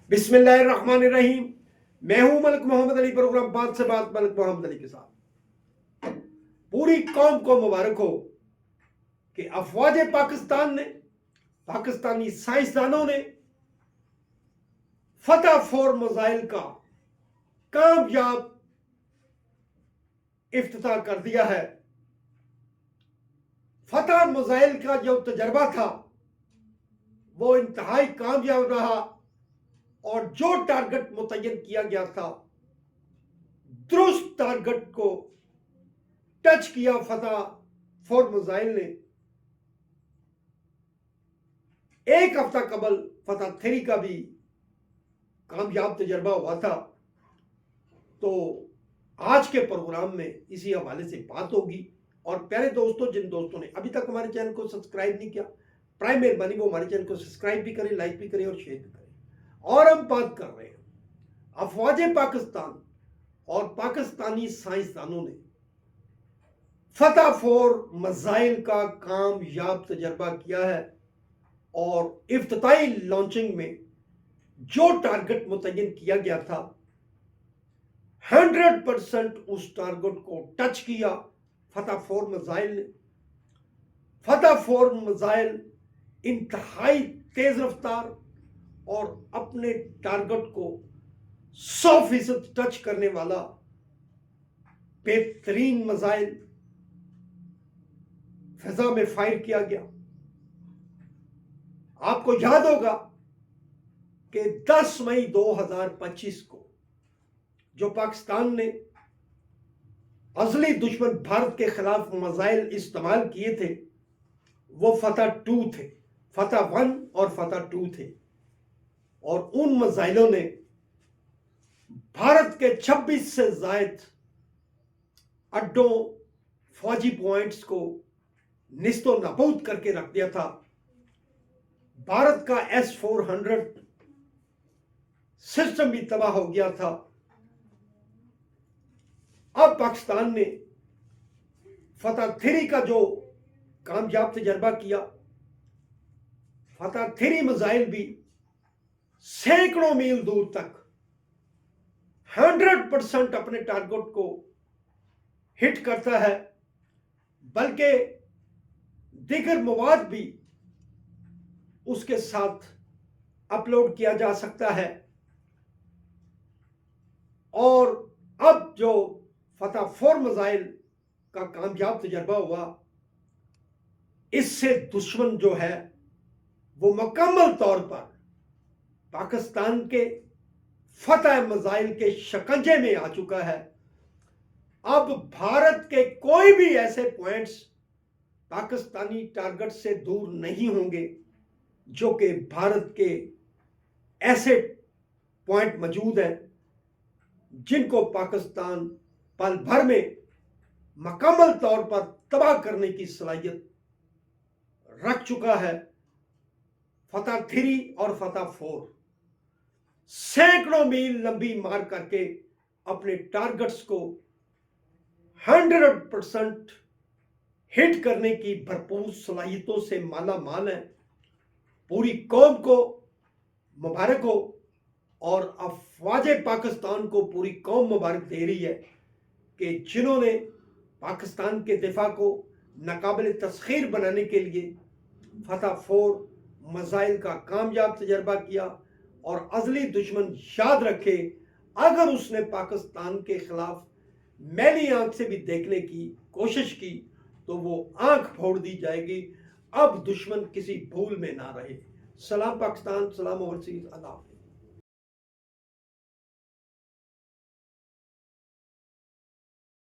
बिस्मिल्लाहिर्रहमानिर्रहीम। मैं हूं मलिक मोहम्मद अली। प्रोग्राम बात से बात मलिक मोहम्मद अली के साथ। पूरी कौम को मुबारक हो कि अफवाज पाकिस्तान ने, पाकिस्तानी साइंसदानों ने फतह 4 मिसाइल का कामयाब इफ्तिताह कर दिया है। फतह मिसाइल का जो तजर्बा था वो इंतहाई कामयाब रहा और जो टारगेट मुतय्यन किया गया था दुरुस्त टारगेट को टच किया फतह 4 मिसाइल ने। एक हफ्ता कबल फतह 3 का भी कामयाब तजर्बा हुआ था। तो आज के प्रोग्राम में इसी हवाले से बात होगी। और प्यारे दोस्तों, जिन दोस्तों ने अभी तक हमारे चैनल को सब्सक्राइब नहीं किया, प्राइम मेहरबानी वो हमारे चैनल को सब्सक्राइब भी करें, लाइक भी करें और शेयर भी करें। और हम बात कर रहे हैं अफवाज पाकिस्तान और पाकिस्तानी साइंसदानों ने फतह 4 मिसाइल का कामयाब तजर्बा किया है और इफ्तिताई लॉन्चिंग में जो टारगेट मुतय्यन किया गया था 100% उस टारगेट को टच किया फतह 4 मिसाइल ने। फतह 4 मिसाइल इंतहाई तेज रफ्तार और अपने टारगेट को 100% टच करने वाला बेहतरीन मिसाइल फिजा में फायर किया गया। आपको याद होगा कि 10 मई 2025 को जो पाकिस्तान ने अज़ली दुश्मन भारत के खिलाफ मिसाइल इस्तेमाल किए थे वो फतह 2 थे, फतह 1 और फतह 2 थे। और उन मिसाइलों ने भारत के 26 से जायद अड्डों, फौजी पॉइंट्स को निस्तो नाबूद करके रख दिया था। भारत का S-400 सिस्टम भी तबाह हो गया था। अब पाकिस्तान ने फतह 3 का जो कामयाब तजर्बा किया, फतह 3 मिसाइल भी सैकड़ों मील दूर तक 100% अपने टारगेट को हिट करता है, बल्कि दीगर मवाद भी उसके साथ अपलोड किया जा सकता है। और अब जो फतह 4 मिसाइल का कामयाब तजर्बा हुआ, इससे दुश्मन जो है वो मुकम्मल तौर पर पाकिस्तान के फतह मिसाइल के शिकंजे में आ चुका है। अब भारत के कोई भी ऐसे पॉइंट्स पाकिस्तानी टारगेट से दूर नहीं होंगे जो कि भारत के ऐसे पॉइंट मौजूद हैं जिनको पाकिस्तान पल भर में मुकम्मल तौर पर तबाह करने की सलाहियत रख चुका है। फतह 3 और फतह 4 सैकड़ों मील लंबी मार करके अपने टारगेट्स को 100% हिट करने की भरपूर सलाहियतों से माला माल है। पूरी कौम को मुबारक हो और अफवाज पाकिस्तान को पूरी कौम मुबारक दे रही है कि जिन्होंने पाकिस्तान के दिफा को नाकाबिल तस्खीर बनाने के लिए फतह 4 मिसाइल का कामयाब तजर्बा किया। और अज़ली दुश्मन याद रखे, अगर उसने पाकिस्तान के खिलाफ मैली आंख से भी देखने की कोशिश की तो वो आंख फोड़ दी जाएगी। अब दुश्मन किसी भूल में ना रहे। सलाम पाकिस्तान, सलाम ओवरसीज, अल्लाह।